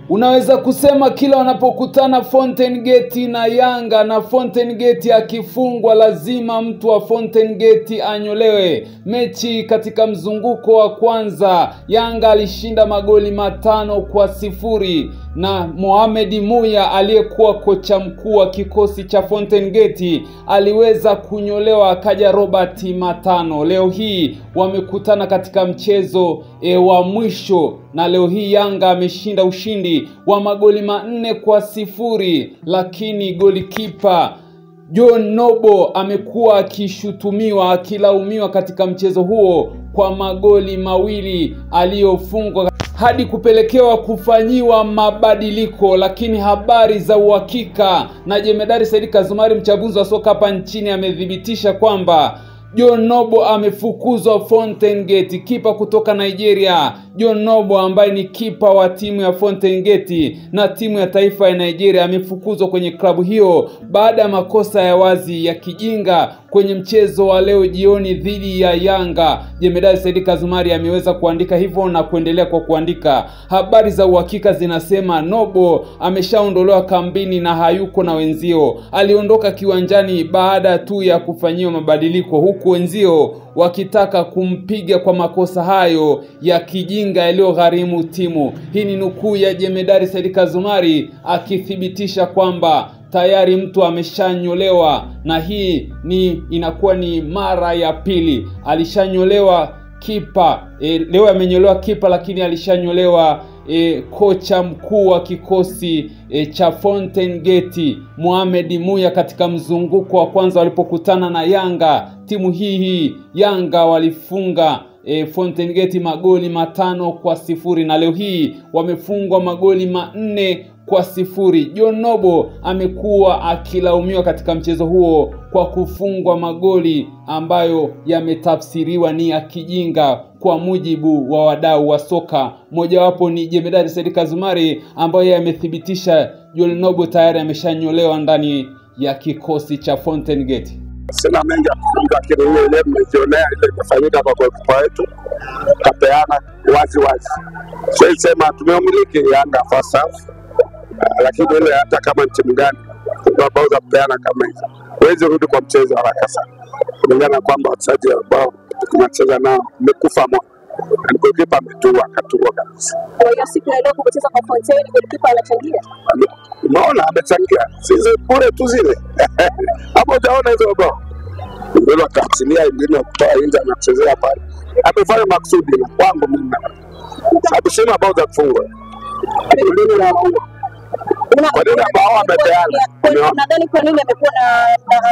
Unaweza kusema kila wanapokutana Fountain Gate na Yanga, na Fountain Gate akifungwa lazima mtu wa Fountain Gate anyolewe. Mechi katika mzunguko wa kwanza Yanga alishinda magoli 5-0, na Mohamed Muya aliyekuwa kocha mkuu wa kikosi cha Fountain Gate aliweza kunyolewa, akaja Robert Matano. Leo hii wamekutana katika mchezo wa mwisho, na leo hii Yanga ameshinda ushindi wa magoli 4-0, lakini golikipa John Nobo amekuwa akishutumiwa, akilaumiwa katika mchezo huo kwa magoli 2 aliyofungwa hadi kupelekewa kufanyiwa mabadiliko. Lakini habari za uhakika na Jemedari Said Kazumari, mchambuzi wa soka hapa nchini, amedhibitisha kwamba John Nobo amefukuzwa Fountain Gate. Kipa kutoka Nigeria John Nobo, ambaye ni kipa wa timu ya Fountain Gate na timu ya taifa ya Nigeria, amefukuzwa kwenye klabu hiyo baada ya makosa ya wazi ya kijinga kwenye mchezo wa leo jioni dhidi ya Yanga. Jemedari Said Kazumari ameweza kuandika hivyo na kuendelea kwa kuandika. Habari za uhakika zinasema Nobo ameshaondolewa kambini na hayuko na wenzio. Aliondoka kiwanjani baada tu ya kufanyiwa mabadiliko, huku wenzio wakitaka kumpiga kwa makosa hayo ya kijinga yaliyogharimu timu. Hii ni nukuu ya Jemedari Said Kazumari akithibitisha kwamba tayari mtu ameshanyolewa, na hii inakuwa ni mara ya pili. Alishanyolewa kipa, leo amenyolewa kipa, lakini alishanyolewa kocha mkuu wa kikosi cha Fountain Gate Mohamed Muya katika mzunguko wa kwanza walipokutana na Yanga. Timu hii Yanga walifunga Fountain Gate magoli 5-0, na leo hii wamefungwa magoli 4-0. John Nobo amekuwa akilaumiwa katika mchezo huo kwa kufungwa magoli ambayo yametafsiriwa ni ya kijinga kwa mujibu wa wadau wa soka. Mojawapo ni Jemedari Said Kazumari, ambaye amethibitisha John Nobo tayari ameshanyolewa ndani ya kikosi cha Fountain Gate. Sina mengi lakini ile mmejionea ile imefanyika kwa golikipa wetu, kapeana wazi. Sio sema tumemiliki Yanga first half, lakini ile hata kama timu gani tunaweza kupeana kama hizo, huwezi rudi kwa mchezo haraka sana, kulingana kwamba wachezaji ambao tunacheza nao umekufa moyo. Golikipa ametua kabisa. Kwa hiyo siku ya leo kucheza kwa Fountain, golikipa anachangia. Unaona amechangia, sisi bure tu zile hapo utaona hizo bao ndio akasilia ingine kutoa nje na kuchezea pale. Amefanya maksudi na kwangu mimi, sababu sema bao za kufungwa kwa nini ambao amepeana. Nadhani kwa nini amekuwa na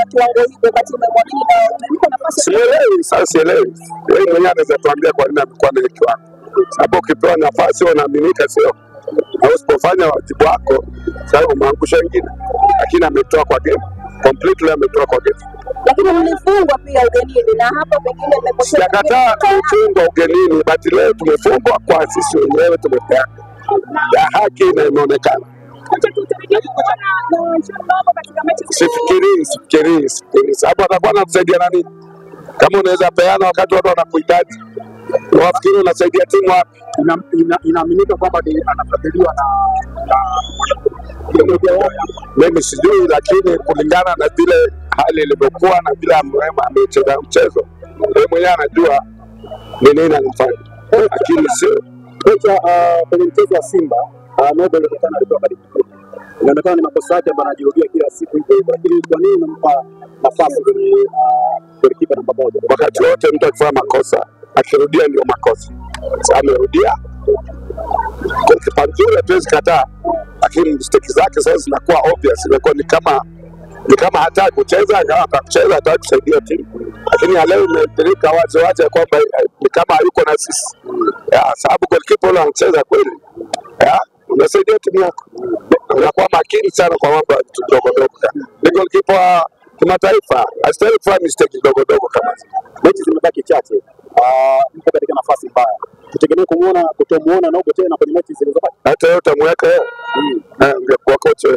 kiwango hicho wakati umemwamini na umempa nafasi? Sielewi, sasa sielewi. Yeye mwenyewe anaweza tuambia kwa nini amekuwa na kiwango. Sababu ukipewa nafasi unaaminika, sio? Na usipofanya wajibu wako sasa umeangusha wengine. Lakini ametoa kwa game. Completely ametoa kwa game. Lakini mlifungwa pia ugenini, na hapo pengine mmepoteza. Sijakataa kufungwa ugenini, but leo tumefungwa kwa sisi wenyewe, tumepeana ya haki na imeonekana. Sifikiri sababu atakuwa anasaidia nani kama unaweza peana wakati watu wanakuhitaji? Unafikiri unasaidia timu wapi? Inaaminika kwamba anafadhiliwa na mimi sijui, lakini kulingana na vile hali ilivyokuwa na vile amecheza mchezo, yeye mwenyewe anajua ni nini anafanya. Lakini sio kwenye mchezo wa Simba Nobo alikutana na mabadiliko. Inaonekana ni makosa yake ambayo anajirudia kila siku hivyo, lakini kwa nini unampa nafasi kwenye kipa namba 1? Wakati wote mtu akifanya makosa akirudia ndio makosa. Sasa amerudia kwa kipa nzuri, hatuwezi kataa, lakini mistake zake sasa zinakuwa obvious. Inakuwa ni kama hataki kucheza, kama atakucheza hataki kusaidia timu. Lakini leo imetirika wazi kwamba ni kama hayuko na sisi, sababu goalkeeper yule anacheza kweli, unasaidia timu yako, unakuwa makini sana kwa mambo dogo. Ni goalkeeper kimataifa, asitaki kufanya mistake dogo kama hizo. Mechi zimebaki chache, mko katika nafasi mbaya. Tutegemea kutomuona Nobo tena kwenye mechi zilizobaki. Hata yeye utamweka ungekuwa kocha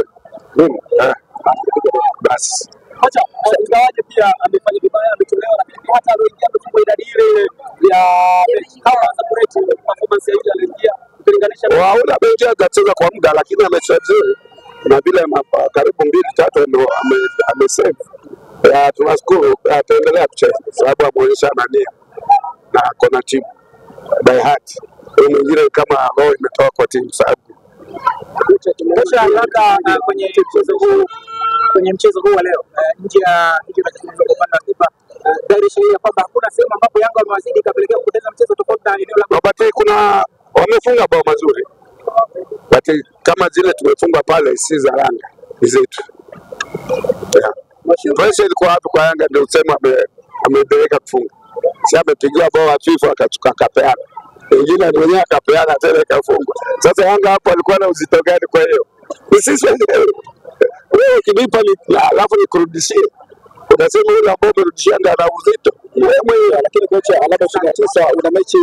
mimi basi. Acha ingawaje pia amefanya vibaya, ametolewa, lakini hata aliyoingia amefungwa idadi ile ya kama support performance ile aliyoingia kulinganisha Waula benchi hajacheza kwa muda, lakini amecheza vizuri na vile karibu 2-3 amesave. Tunashukuru, ataendelea kucheza sababu ameonyesha nia na kona timu by heart. Huyo mwingine kama roho imetoka kwa timu sababu tumeonyesha haraka kwenye mchezo huu wa leo nje ya hicho tunachozungumza kwa upande wa Simba dhahiri ya kwamba hakuna sehemu ambapo Yanga wamewazidi kapelekea kupoteza mchezo tofauti na eneo la Babati. Kuna wamefunga bao mazuri, but kama zile tumefunga pale si za Yanga ni zetu. Pressure ilikuwa hapo kwa Yanga, ndio usema amepeleka kufunga. Si amepigiwa bao hafifu akachuka kapeana, wengine mwenyewe akapeana tena ikafungwa. Sasa Yanga hapo alikuwa na uzito gani? Kwa hiyo sisi wewe kinipa ni alafu nikurudishie, unasema yule ambao umerudishia ndio ana uzito wewe. Lakini kocha alama 29 una mechi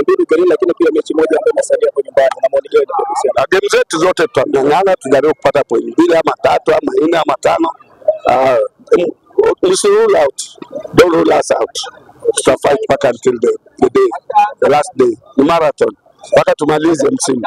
mbili gani, lakini pia mechi moja ambayo inasalia kwa nyumbani na maoni gani kwa game zetu zote tutang'ang'ana tujaribu kupata point 2 ama 3 ama 4 ama 5. Rule out, don't rule us out. Fight back until the last day, the marathon, mpaka tumalize msimu.